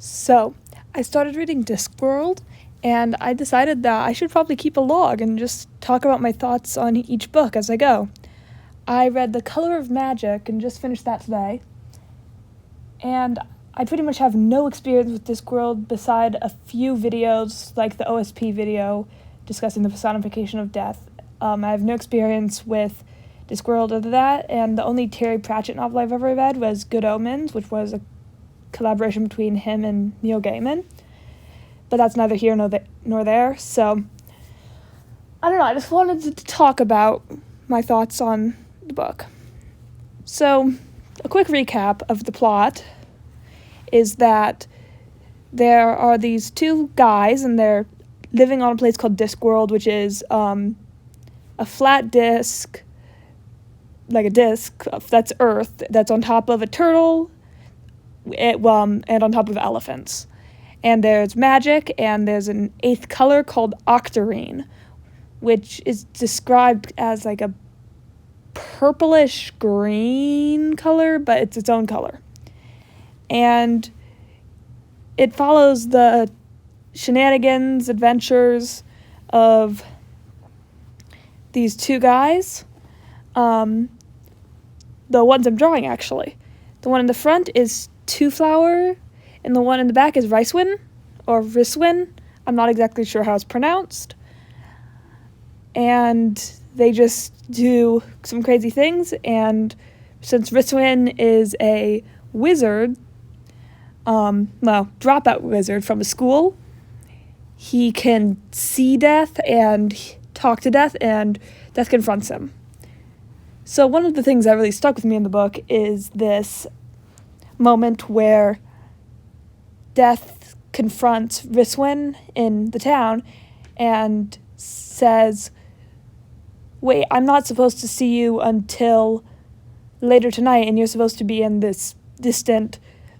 So, I started reading Discworld, and I decided that I should probably keep a log and just talk about my thoughts on each book as I go. I read The Color of Magic and just finished that today, and I pretty much have no experience with Discworld beside a few videos, like the OSP video discussing the personification of death. I have no experience with Discworld other than that, and the only Terry Pratchett novel I've ever read was Good Omens, which was a collaboration between him and Neil Gaiman. But that's neither here nor there, so I don't know, I just wanted to talk about my thoughts on the book. So, a quick recap of the plot is that there are these two guys, and they're living on a place called Discworld, which is a flat disc, like a disc that's Earth, that's on top of a turtle, and on top of elephants. And there's magic, and there's an eighth color called octarine, which is described as like a purplish green color, but it's its own color. And it follows the shenanigans, adventures of these two guys. The ones I'm drawing, actually. The one in the front is Two Flower, and the one in the back is Ricewin, or Riswin. I'm not exactly sure how it's pronounced. And they just do some crazy things, and since Riswin is a wizard, dropout wizard from a school, he can see death and talk to death, and death confronts him. So one of the things that really stuck with me in the book is this moment where Death confronts Riswin in the town and says, "Wait, I'm not supposed to see you until later tonight, and you're supposed to be in this distant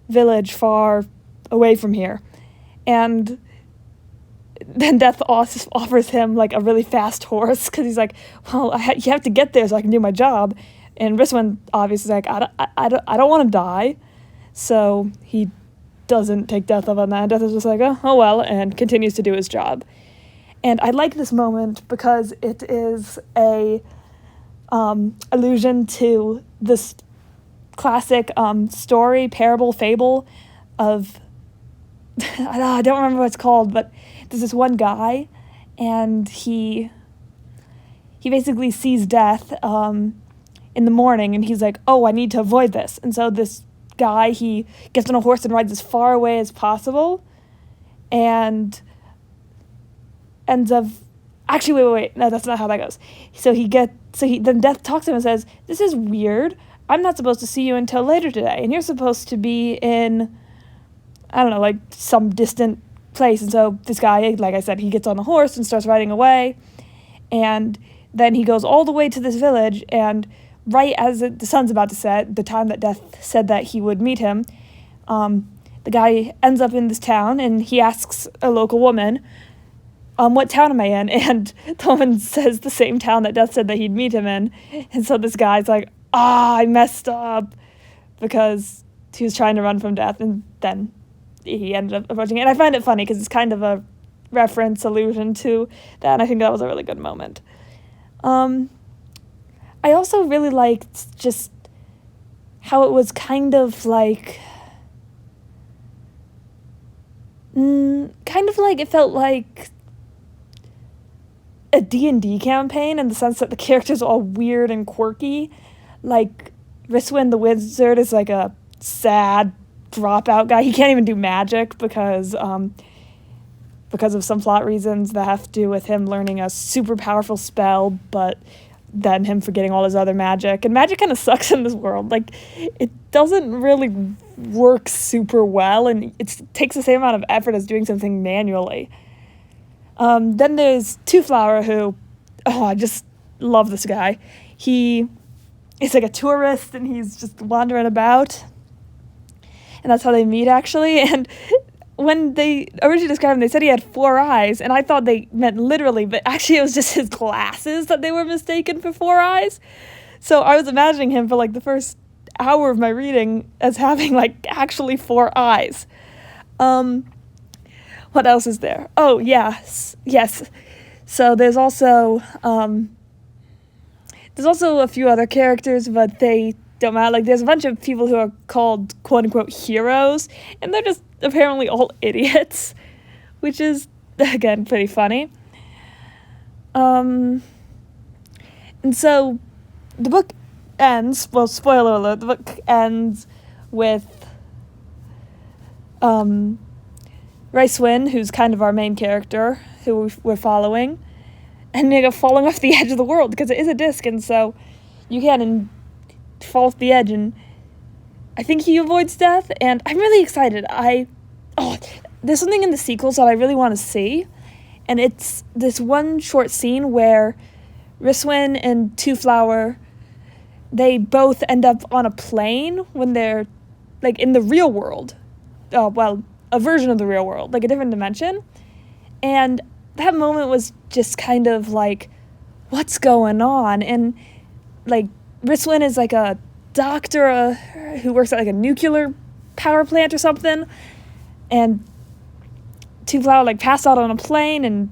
village far away from here." And then Death offers him like a really fast horse, because he's like, "Well, you have to get there so I can do my job." And Riswin obviously is like, I don't want to die. So he doesn't take Death up on that. Death is just like, oh well, and continues to do his job. And I like this moment because it is a allusion to this classic story, parable, fable of, I don't remember what it's called, but there's this one guy, and he basically sees death in the morning, and he's like, oh, I need to avoid this. And so this guy, he gets on a horse and rides as far away as possible, and ends up, actually, wait, no, that's not how that goes. Then Death talks to him and says, "This is weird. I'm not supposed to see you until later today, and you're supposed to be in, I don't know, like some distant place." And so this guy, like I said, he gets on a horse and starts riding away, and then he goes all the way to this village, and right as the sun's about to set, the time that Death said that he would meet him, the guy ends up in this town, and he asks a local woman, what town am I in? And the woman says the same town that Death said that he'd meet him in. And so this guy's like, I messed up, because he was trying to run from Death, and then he ended up approaching it. And I find it funny because it's kind of a reference, allusion to that, and I think that was a really good moment. I also really liked just how it was kind of like it felt like a D&D campaign, in the sense that the characters are all weird and quirky. Like, Riswin the wizard is like a sad dropout guy. He can't even do magic because of some plot reasons that have to do with him learning a super powerful spell, but then him forgetting all his other magic. And magic kind of sucks in this world. Like, it doesn't really work super well, and it takes the same amount of effort as doing something manually. Then there's Two Flower, who, I just love this guy. He is like a tourist, and he's just wandering about. And that's how they meet, actually. And when they originally described him, they said he had 4 eyes, and I thought they meant literally, but actually it was just his glasses that they were mistaken for 4 eyes. So I was imagining him for like the first hour of my reading as having like actually 4 eyes. What else is there? Oh, yes. So there's also a few other characters, but they don't matter. Like, there's a bunch of people who are called quote-unquote heroes, and they're just apparently all idiots, which is, again, pretty funny. And so the book ends, well, spoiler alert, the book ends with Ricewin, who's kind of our main character, who we're following, and falling off the edge of the world, because it is a disc, and so you can fall off the edge, and I think he avoids death, and I'm really excited. There's something in the sequels that I really want to see, and it's this one short scene where Ricewin and Two Flower, they both end up on a plane when they're, like, in the real world. A version of the real world, like a different dimension. And that moment was just kind of like, what's going on? And, like, Ricewin is, like, a doctor who works at, like, a nuclear power plant or something. And Two Flower, like, passed out on a plane, and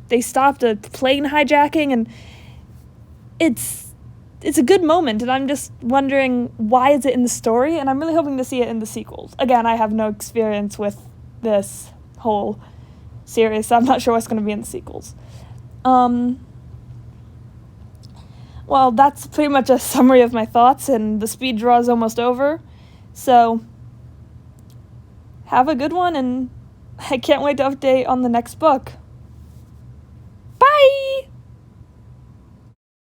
they stopped a plane hijacking, and it's a good moment, and I'm just wondering, why is it in the story? And I'm really hoping to see it in the sequels. Again, I have no experience with this whole series, so I'm not sure what's going to be in the sequels. Well, that's pretty much a summary of my thoughts, and the speed draw is almost over. So, have a good one, and I can't wait to update on the next book. Bye!